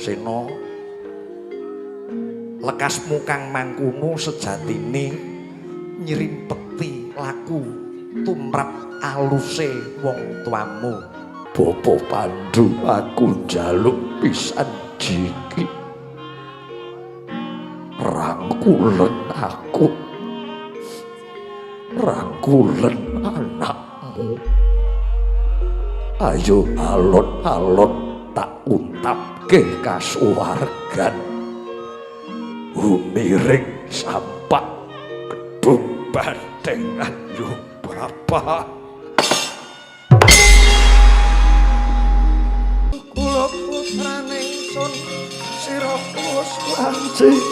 Sena lekasmu kang mangkono sejatine nyrimpeti laku tumrap aluse wong tuamu. Bapa Pandhu, aku njaluk pisan jiki rangkulen aku, rangkulen anakmu. Ayo alon-alon tak untapke kasuwargan. Humiring sampak gedung bandengan yo Bapak. Kula putrane ingsun sira wis lancip.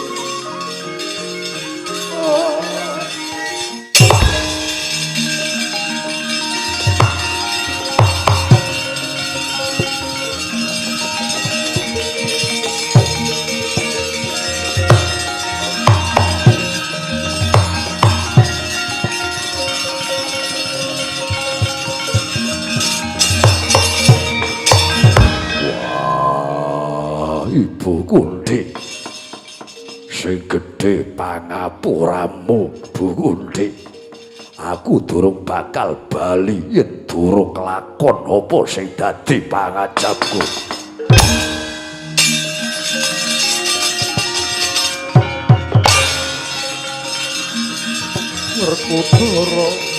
Ibu Kunthi, sing gedhe pangapuramu, Bu Kunthi. Aku durung bakal bali yen durung kelakon apa sing dadi pangajabku. Werkudara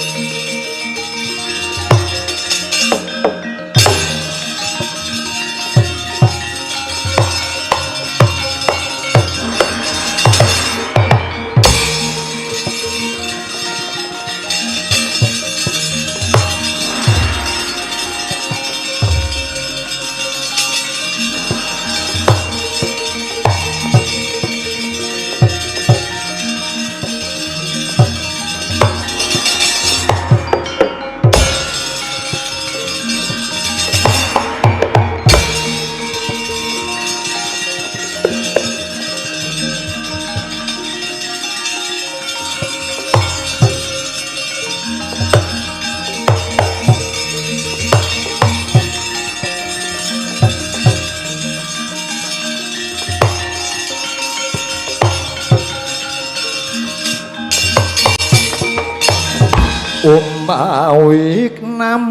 Umawik nam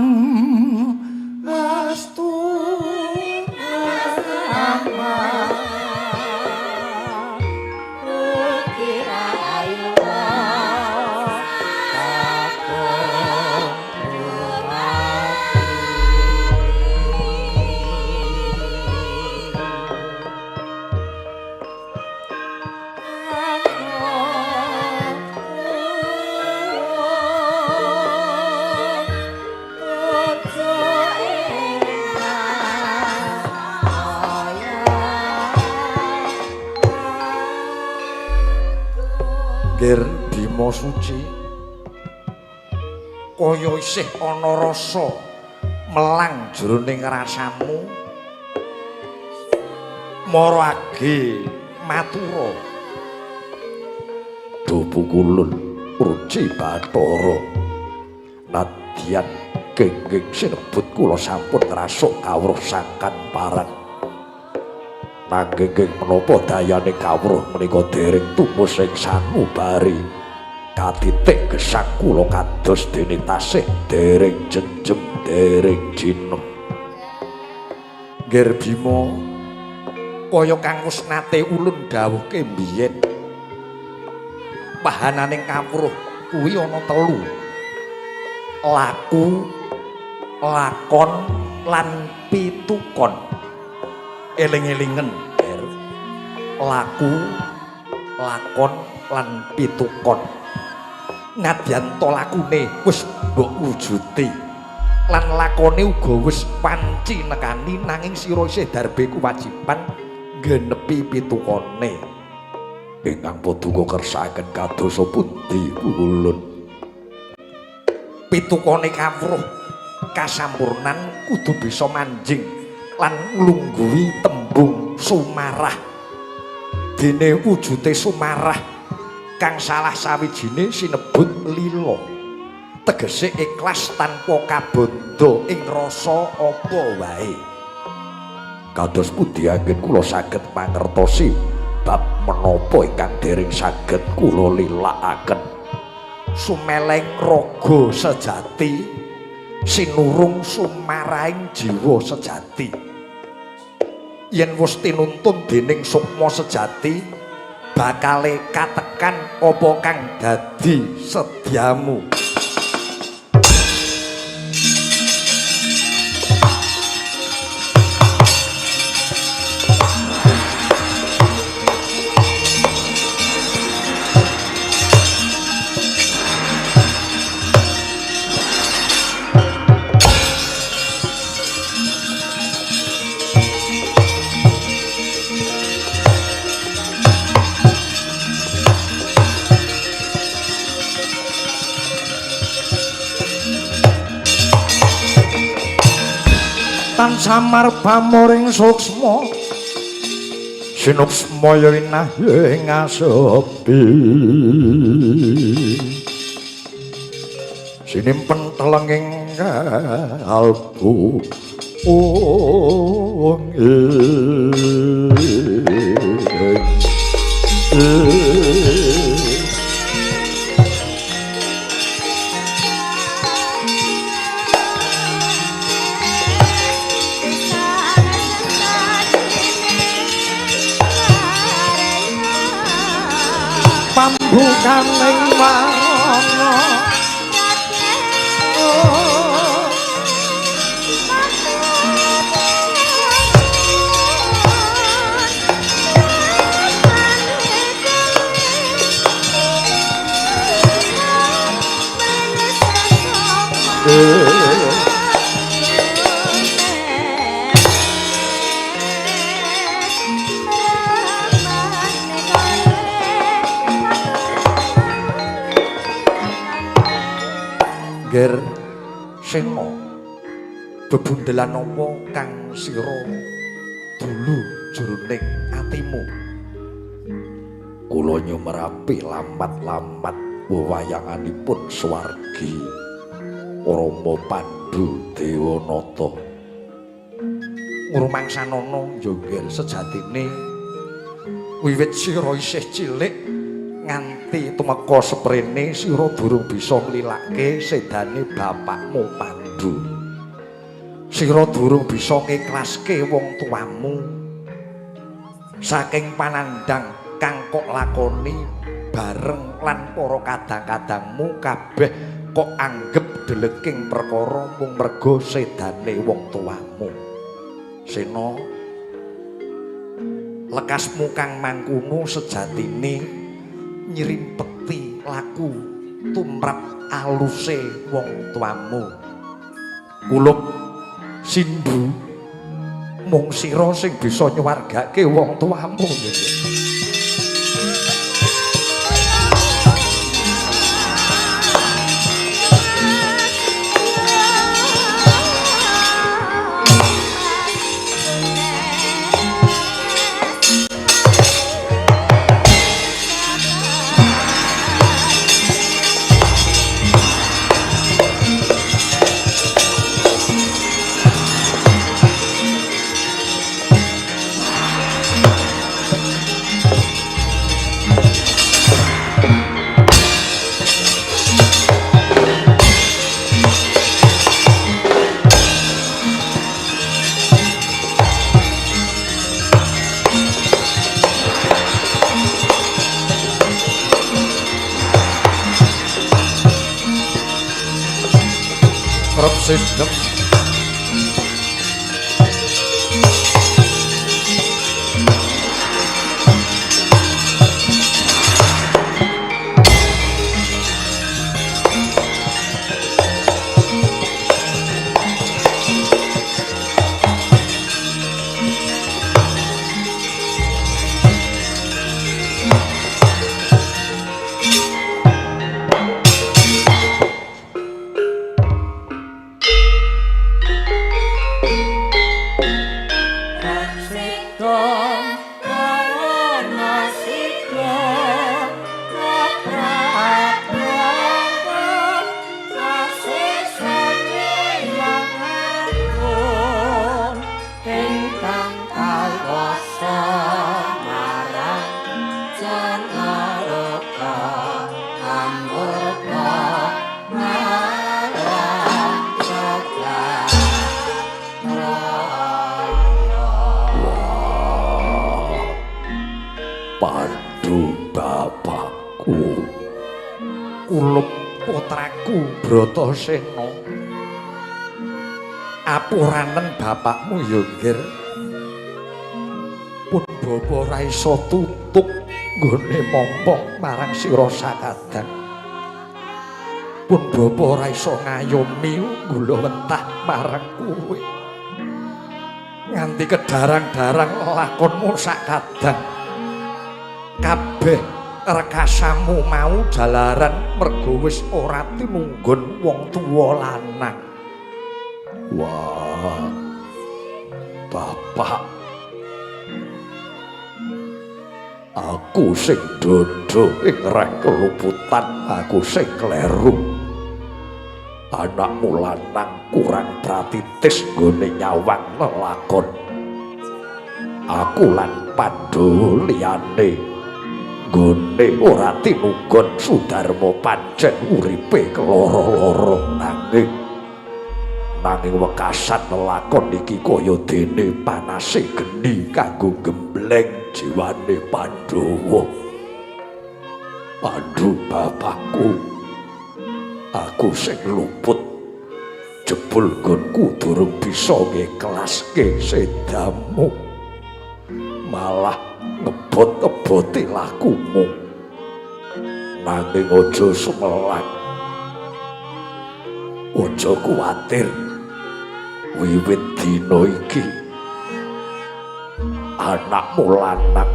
astu nama ukira ayu Ger Bima Suci kaya isih ana rasa melang jroning rasamu marage matura Dupu Kulun Ruci Bathara nadyan kenging sinebut kula sampun ngrasuk kawruh sangkan parang. Nanging menapa dayane kawruh menika dereng tumus ing sanubari katitik gesang kula kados dene tasih dereng jenjem dereng jinem. Ger Bima kaya kang wis nate ulun dawuhke mbiyen pahananing kawruh kuwi ana telu: laku, lakon lan pitukon. Eling-elingen laku, lakon lan pitukon. Nadyan to lakune wis mbok wujuti lan lakone uga wis panci nekani, nanging sira isih darbe kewajiban nggenepi pitukone. Ingkang paduka kersakaken kadosa pundi Kulun? Pitukone kawruh kasampurnan kudu bisa manjing lan nglungguhi tembung sumarah. Dene wujute sumarah kang salah sawijine sinebut lila. Tegese ikhlas tanpa kabanda ing rasa apa wae. Kados pundi anggen kula saged mangertosi bab menapa ingkang dereng saged kula lilakaken? Sumeleng raga sejati, sinurung sumaraing jiwa sejati. Yen wis tinuntun dening sukma sejati, bakale katekan apa kang dadi sedyamu. Tan samar pamoring suksma sinuksma winah ing asepi sinimpen telenging kalbu pambukan ing warana Ger Sena bebundelan apa kang sira dulu jroning atimu? Kula nyumerapi lambat-lambat wewayanganipun swargi Rama Pandhu Dewanata. Ngrumangsanono Ger sejatine wiwit sira isih cilik nganti tumeka seprene sira durung bisa nglilake sedane bapakmu Pandhu. Sira durung bisa ngiklaske wong tuamu saking panandang kang kok lakoni bareng lan para kadang-kadangmu kabeh kok anggep deleking perkara mung merga sedane wong tuamu. Sena, lekasmu kang mangkono sejatine nyrimpeti laku tumrap aluse wong tuamu. Kulup Sindhu mung sira sing bisa nyuwargake wong tuamu. Sistem Kulup putraku Bratasena. Apuranen bapakmu ya nggir. Pun bapa ora isa tutuk nggone mompong marang sira sakadang. Pun bapa ora isa ngayomi gula wentah marang kowe. Nganti kedarang-darang lakonmu sakadang. Kabeh rekasamu mau jalaran mergo wis ora tinunggun wong tuwa lanang. Wah, Bapak, aku sing dodo ing rek keluputan, aku sing kleru. Anakmu lanang kurang pratitis nggone nyawang lelakon. Aku lan Pandhawa liyane nggone ora tinunggon Sudarma pancen uripe keloro-loro nanging wekasan lelakon iki kaya dene panase geni kanggo gembleng jiwane Pandhawa. Pandhu bapakku, aku sing luput jebul nggonku durung bisa ngiklaske sedamu, malah ngebot-eboti lakumu. Nanging aja sumelang, aja kuwatir. Wiwit dina iki anakmu lanang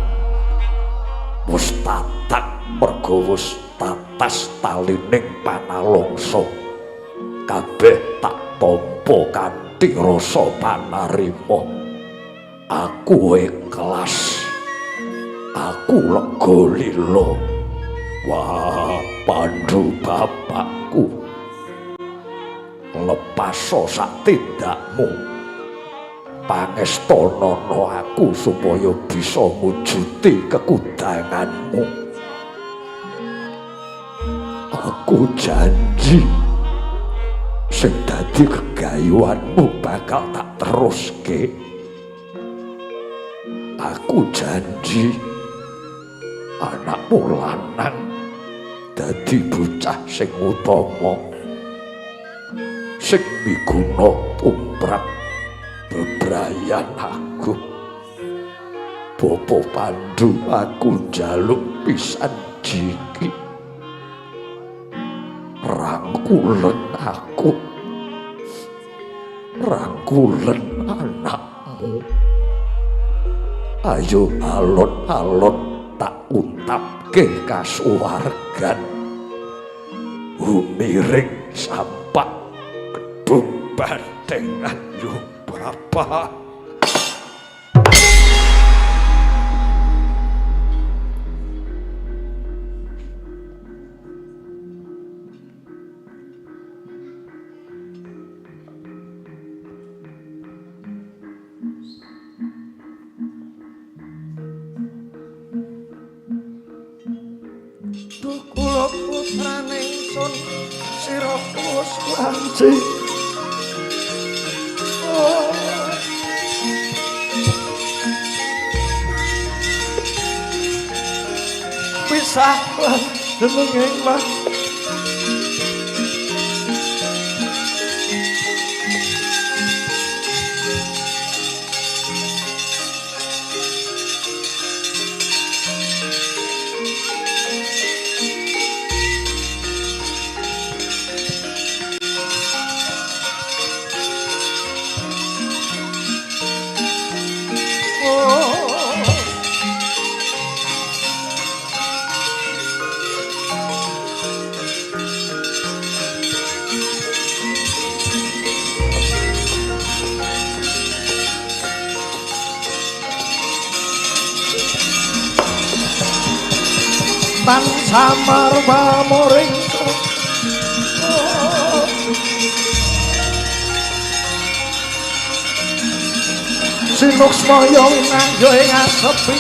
wis tatak merga wis tatas talining panalongsa. Kabeh tak tampa kanthi rasa panarima. Aku ikhlas, aku lega lila. Wah, Pandhu bapakku, lepaso sak tindakmu, pangestonono aku supaya bisa mujuti kekudanganmu. Aku janji sing dadi gegayuhanmu bakal tak teruske. Aku janji anakmu lanang dadi bocah sing utama, sing miguna tumrap bebrayan aku. Bapa Pandhu, aku njaluk pisan jiki, rangkulen aku, rangkulen anakmu. Ayo alon-alon tak untapke kasuwargan, humiring sampak gedung bandengan yo Bapak. Kula putrane ingsun sira wis wanci. Pisah lan jenenge lan tan samar pamoring sinuksmaya winangyo ing asepi.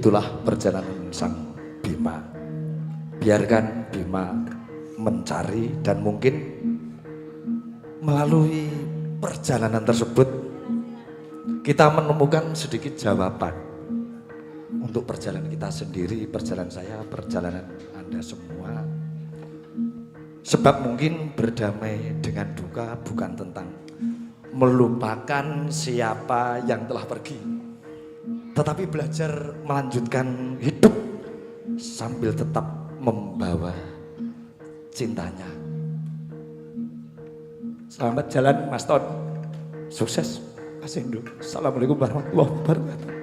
Itulah perjalanan sang Bima. Biarkan Bima mencari dan mungkin melalui perjalanan tersebut kita menemukan sedikit jawaban untuk perjalanan kita sendiri, perjalanan saya, perjalanan Anda semua. Sebab mungkin berdamai dengan duka bukan tentang melupakan siapa yang telah pergi, tetapi belajar melanjutkan hidup sambil tetap membawa cintanya. Selamat jalan Mas Ton. Sukses Mas Endo. Assalamualaikum warahmatullahi wabarakatuh.